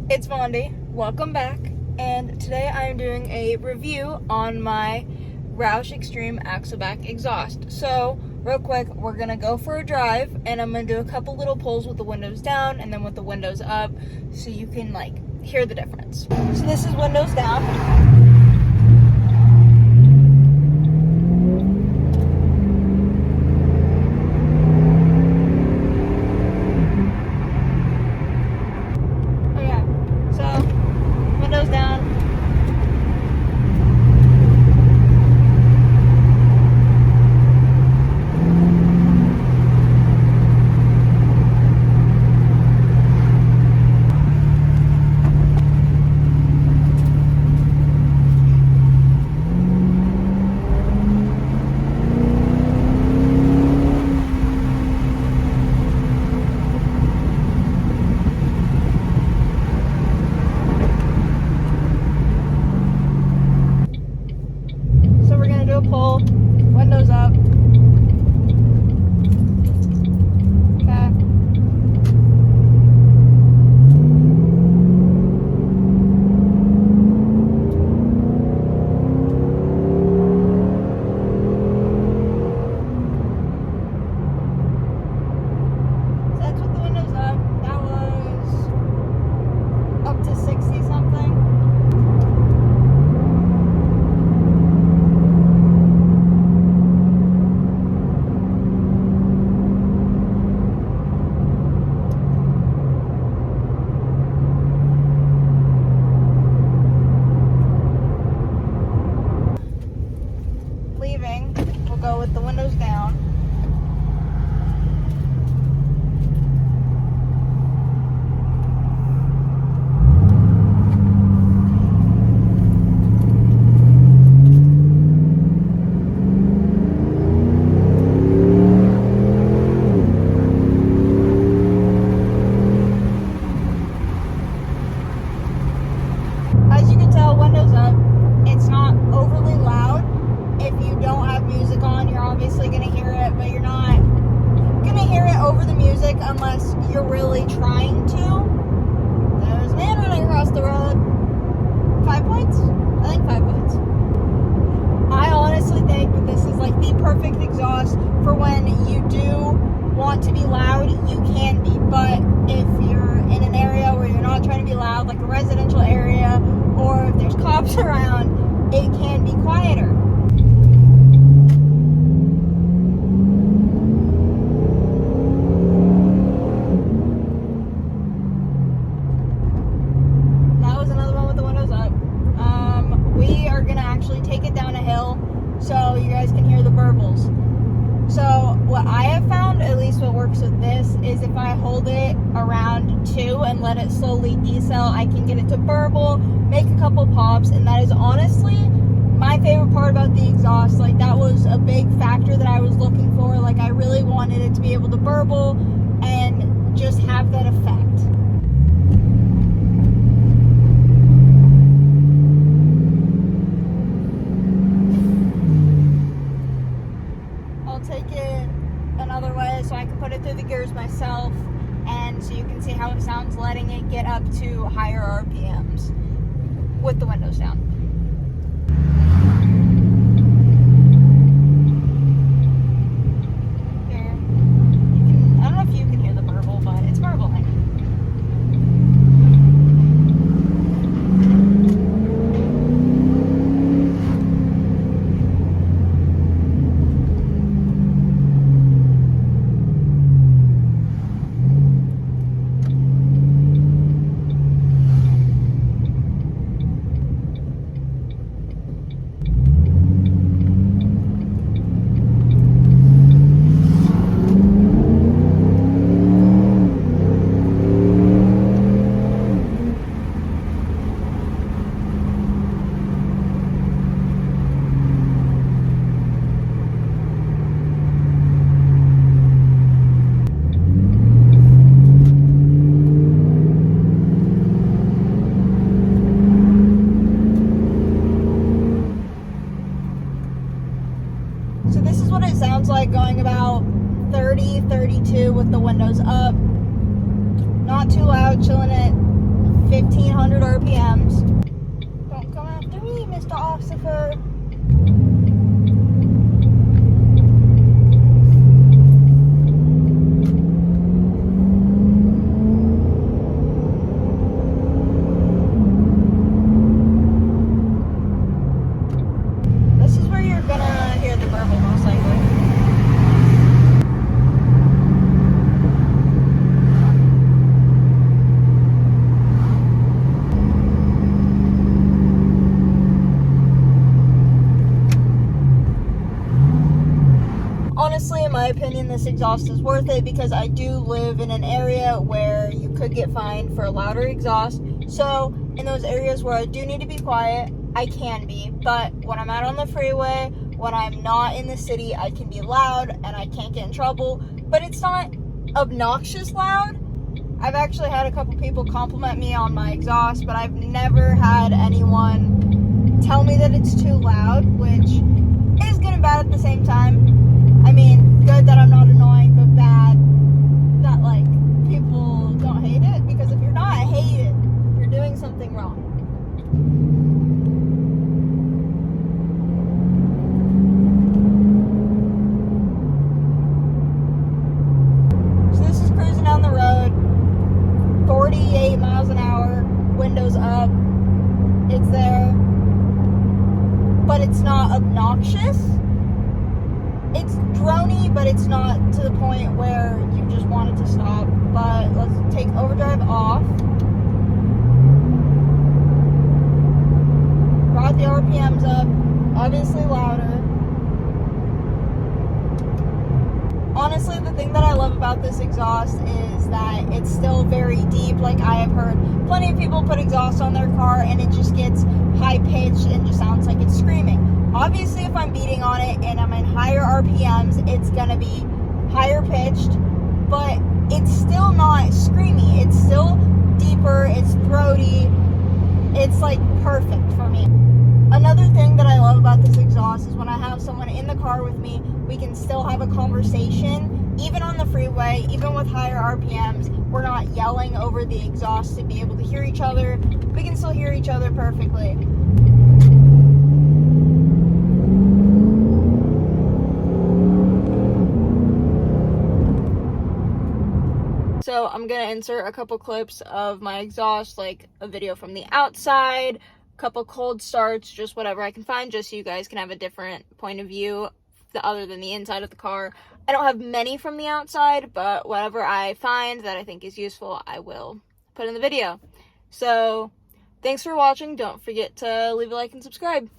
It's Vondi, welcome back, and today I am doing a review on my Roush Extreme Axel Back exhaust. So, real quick, we're going to go for a drive, and I'm going to do a couple little pulls with the windows down and then with the windows up, so you can, hear the difference. So this is windows down. Pull, windows up. Okay. So that's with the windows up. That was up to 60 something. We'll go with the windows down. As you can tell, windows up. It's not overly loud. If you don't have music on, you're obviously going to hear it, but you're not going to hear it over the music unless you're really trying to. There's a man running across the road. 5 points? I think 5 points. I honestly think that this is the perfect exhaust for when you do want to be loud. You can be, but if you're in an area where you're not trying to be loud, like a residential area, or if there's cops around, it can be quieter. Take it down a hill so you guys can hear the burbles. So what I have found, at least what works with this, is if I hold it around 2 and let it slowly decel, I can get it to burble, make a couple pops, and that is honestly my favorite part about the exhaust. That was a big factor that I was looking for. I really wanted it to be able to burble and just have that effect. Take it another way so I can put it through the gears myself, and so you can see how it sounds letting it get up to higher RPMs with the windows down. Here, I don't know if you can hear the burble, but it's burbling. sounds like going about 30, 32 with the windows up. Not too loud, chilling at 15 Mr. Officer. This is where you're gonna hear the burble most likely. Honestly, in my opinion, this exhaust is worth it because I do live in an area where you could get fined for a louder exhaust. So in those areas where I do need to be quiet, I can be. But when I'm out on the freeway, when I'm not in the city, I can be loud and I can't get in trouble. But it's not obnoxious loud. I've actually had a couple people compliment me on my exhaust, but I've never had anyone tell me that it's too loud, which is good and bad at the same time. I mean, good that I'm not annoying, but bad that, like, people don't hate it. Because if you're not hated, you're doing something wrong. So this is cruising down the road, 48 miles an hour, windows up. It's there, but it's not obnoxious. It's drony, but it's not to the point where you just want it to stop. But let's take overdrive off. Brought the RPMs up, obviously louder. Honestly, the thing that I love about this exhaust is that it's still very deep. Like, I have heard plenty of people put exhaust on their car and it just gets high pitched and just sounds like it's screaming. Obviously, if I'm beating on it and I'm in higher RPMs, it's gonna be higher pitched, but it's still not screamy. It's still deeper, it's throaty. It's like perfect for me. Another thing that I love about this exhaust is when I have someone in the car with me, we can still have a conversation, even on the freeway, even with higher RPMs. We're not yelling over the exhaust to be able to hear each other. We can still hear each other perfectly. So I'm gonna insert a couple clips of my exhaust, like a video from the outside, a couple cold starts, just whatever I can find, just so you guys can have a different point of view other than the inside of the car. I don't have many from the outside, but whatever I find that I think is useful, I will put in the video. So thanks for watching. Don't forget to leave a like and subscribe.